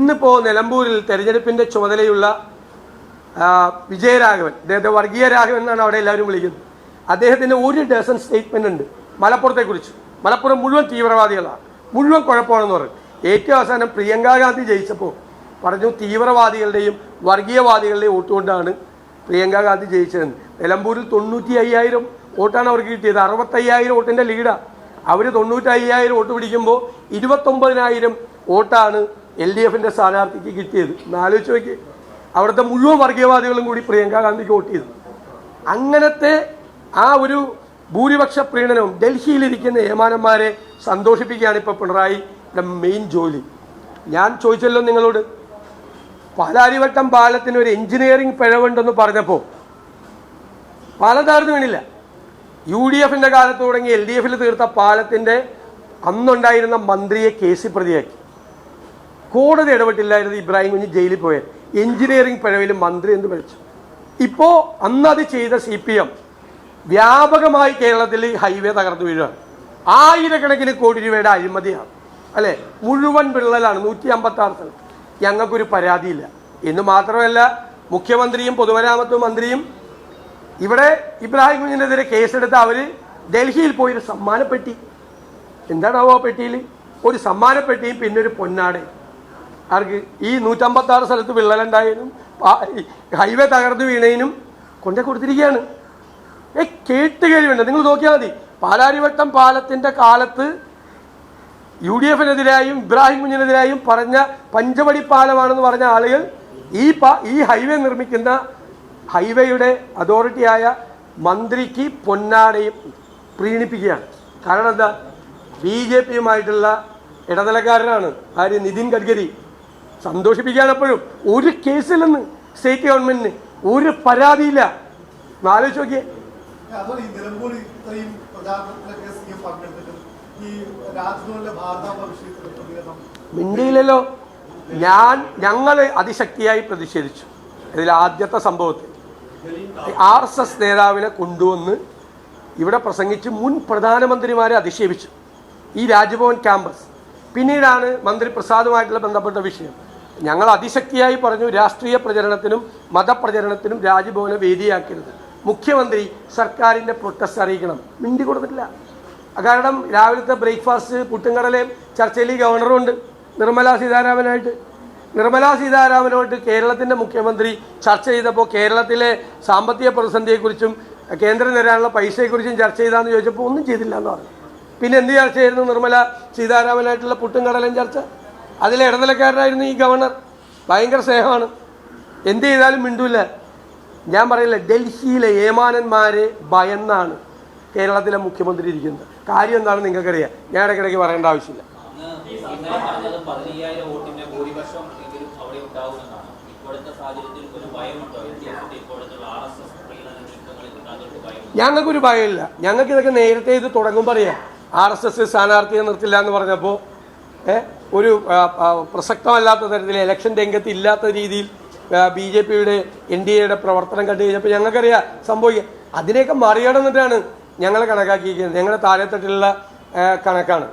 ഇന്നിപ്പോൾ നിലമ്പൂരിൽ തെരഞ്ഞെടുപ്പിൻ്റെ ചുമതലയുള്ള വിജയരാഘവൻ, അദ്ദേഹത്തെ വർഗീയ രാഘവൻ എന്നാണ് അവിടെ എല്ലാവരും വിളിക്കുന്നത്. അദ്ദേഹത്തിൻ്റെ ഒരു ഡസൻ സ്റ്റേറ്റ്മെൻ്റ് ഉണ്ട് മലപ്പുറത്തെക്കുറിച്ച്. മലപ്പുറം മുഴുവൻ തീവ്രവാദികളാണ്, മുഴുവൻ കുഴപ്പമാണെന്ന് പറയും. ഏറ്റവും അവസാനം പ്രിയങ്കാ ഗാന്ധി ജയിച്ചപ്പോൾ പറഞ്ഞു തീവ്രവാദികളുടെയും വർഗീയവാദികളുടെയും വോട്ട് കൊണ്ടാണ് പ്രിയങ്കാ ഗാന്ധി ജയിച്ചതെന്ന്. നിലമ്പൂരിൽ 95,000 വോട്ടാണ് അവർക്ക് കിട്ടിയത്. 65,000 വോട്ടിൻ്റെ ലീഡാണ്. അവർ 95,000 വോട്ട് പിടിക്കുമ്പോൾ 29,000 വോട്ടാണ് LDFിൻ്റെ സ്ഥാനാർത്ഥിക്ക് കിട്ടിയത്. ആലോചിച്ച് നോക്കി, അവിടുത്തെ മുഴുവൻ വർഗീയവാദികളും കൂടി പ്രിയങ്കാ ഗാന്ധിക്ക് വോട്ട് ചെയ്തു. അങ്ങനത്തെ ആ ഒരു ഭൂരിപക്ഷ പ്രീണനവും ഡൽഹിയിലിരിക്കുന്ന ഏമാനന്മാരെ സന്തോഷിപ്പിക്കുകയാണ് ഇപ്പോൾ പിണറായിയുടെ മെയിൻ ജോലി. ഞാൻ ചോദിച്ചല്ലോ നിങ്ങളോട്, പാലാരിവട്ടം പാലത്തിന് ഒരു എഞ്ചിനീയറിംഗ് പിഴവുണ്ടെന്ന് പറഞ്ഞപ്പോൾ പാലം തകർന്നു വീണില്ല. UDFിൻ്റെ കാലത്ത് തുടങ്ങി LDFിൽ തീർത്ത പാലത്തിൻ്റെ അന്നുണ്ടായിരുന്ന മന്ത്രിയെ കേസിൽ പ്രതിയാക്കി. കോടതി ഇടപെട്ടില്ലായിരുന്നു. ഇബ്രാഹിം കുഞ്ഞ് ജയിലിൽ പോയത് എഞ്ചിനീയറിംഗ് പിഴവിൽ മന്ത്രി എന്ന് വിളിച്ചു. ഇപ്പോൾ അന്നത് ചെയ്ത CPM വ്യാപകമായി കേരളത്തിൽ ഹൈവേ തകർന്നു വീഴുകയാണ്. ആയിരക്കണക്കിന് കോടി രൂപയുടെ അഴിമതിയാണ്, അല്ലേ? മുഴുവൻ വിള്ളലാണ് 156 സ്ഥലത്ത്. ഞങ്ങൾക്കൊരു പരാതിയില്ല എന്ന് മാത്രമല്ല, മുഖ്യമന്ത്രിയും പൊതുമരാമത്ത് മന്ത്രിയും ഇവിടെ ഇബ്രാഹിം കുഞ്ഞിനെതിരെ കേസെടുത്ത് അവർ ഡൽഹിയിൽ പോയൊരു സമ്മാനപ്പെട്ടി, എന്താണാവോ ആ പെട്ടിയിൽ? ഒരു സമ്മാനപ്പെട്ടിയും പിന്നെ ഒരു പൊന്നാടയും. ആർക്ക്? ഈ 156 സ്ഥലത്ത് വിള്ളലുണ്ടായതിനും ഹൈവേ തകർന്നു വീണതിനും കൊണ്ടേ കൊടുത്തിരിക്കുകയാണ്. കേട്ടുകഴിവുണ്ട്. നിങ്ങൾ നോക്കിയാൽ മതി. പാലാരിവട്ടം പാലത്തിൻ്റെ കാലത്ത് UDFിനെതിരായും ഇബ്രാഹിം കുഞ്ഞിനെതിരായും പറഞ്ഞ പഞ്ചവടി പാലമാണെന്ന് പറഞ്ഞ ആളുകൾ ഈ ഹൈവേ നിർമ്മിക്കുന്ന ഹൈവേയുടെ അതോറിറ്റിയായ മന്ത്രിക്ക് പൊന്നാടയും പ്രീണിപ്പിക്കുകയാണ്. കാരണം എന്താ? BJPയുമായിട്ടുള്ള ഇടനിലക്കാരനാണ് ആര്? നിതിൻ ഗഡ്കരി. സന്തോഷിപ്പിക്കുകയാണ്. എപ്പോഴും ഒരു കേസിലെന്ന് സ്റ്റേറ്റ് ഗവൺമെന്റിന് ഒരു പരാതിയില്ല. ആലോചിച്ച് നോക്കിയേ. മിണ്ടിയില്ലല്ലോ. ഞങ്ങൾ അതിശക്തിയായി പ്രതിഷേധിച്ചു. ഇതിൽ ആദ്യത്തെ സംഭവത്തിൽ RSS നേതാവിനെ കൊണ്ടുവന്ന് ഇവിടെ പ്രസംഗിച്ച് മുൻ പ്രധാനമന്ത്രിമാരെ അധിക്ഷേപിച്ചു ഈ രാജ്ഭവൻ ക്യാമ്പസ്. പിന്നീടാണ് മന്ത്രി പ്രസാദുമായിട്ടുള്ള ബന്ധപ്പെട്ട വിഷയം. ഞങ്ങൾ അതിശക്തിയായി പറഞ്ഞു, രാഷ്ട്രീയ പ്രചരണത്തിനും മതപ്രചരണത്തിനും രാജ്ഭവനെ വേദിയാക്കരുത്. മുഖ്യമന്ത്രി സർക്കാരിൻ്റെ പ്രൊട്ടസ്റ്റ് അറിയിക്കണം. മിണ്ടി കൊടുത്തിട്ടില്ല. കാരണം രാവിലത്തെ ബ്രേക്ക്ഫാസ്റ്റ് പുട്ടുംകടലയും ചർച്ചയിൽ ഗവർണറുണ്ട് നിർമ്മലാ സീതാരാമനായിട്ട്. നിർമ്മലാ സീതാരാമനോട്ട് കേരളത്തിൻ്റെ മുഖ്യമന്ത്രി ചർച്ച ചെയ്തപ്പോൾ കേരളത്തിലെ സാമ്പത്തിക പ്രതിസന്ധിയെക്കുറിച്ചും കേന്ദ്രം തരാനുള്ള പൈസയെക്കുറിച്ചും ചർച്ച ചെയ്താന്ന് ചോദിച്ചപ്പോൾ ഒന്നും ചെയ്തില്ല എന്ന് പറഞ്ഞു. പിന്നെ എന്ത് ചർച്ചയായിരുന്നു നിർമ്മലാ സീതാരാമനായിട്ടുള്ള പുട്ടും കടലയും ചർച്ച? അതിലെ ഇടനിലക്കാരനായിരുന്നു ഈ ഗവർണർ. ഭയങ്കര സ്നേഹമാണ്, എന്ത് ചെയ്താലും മിണ്ടൂല്ല. ഞാൻ പറയില്ല, ഡൽഹിയിലെ ഏമാനന്മാരെ ഭയന്നാണ് കേരളത്തിലെ മുഖ്യമന്ത്രി ഇരിക്കുന്നത്. കാര്യം എന്താണെന്ന് നിങ്ങൾക്കറിയാം, ഞാൻ ഇടയ്ക്കിടയ്ക്ക് പറയേണ്ട ആവശ്യമില്ല. ഞങ്ങൾക്കൊരു ഭയമില്ല. ഞങ്ങൾക്ക് ഇതൊക്കെ നേരത്തെ ഇത് തുടങ്ങുമ്പോൾ അറിയാം. RSS സ്ഥാനാർത്ഥിയെ നിർത്തില്ല എന്ന് പറഞ്ഞപ്പോൾ ഒരു പ്രസക്തമല്ലാത്ത തരത്തിൽ ഇലക്ഷൻ രംഗത്ത് ഇല്ലാത്ത രീതിയിൽ BJPയുടെ NDAയുടെ പ്രവർത്തനം കണ്ടു കഴിഞ്ഞപ്പോൾ ഞങ്ങൾക്കറിയാം സംഭവിക്കുക. അതിനെയൊക്കെ മറികടന്നിട്ടാണ് ഞങ്ങൾ കണക്കാക്കിയിരിക്കുന്നത്. ഞങ്ങളുടെ താഴെത്തട്ടിലുള്ള കണക്കാണ്.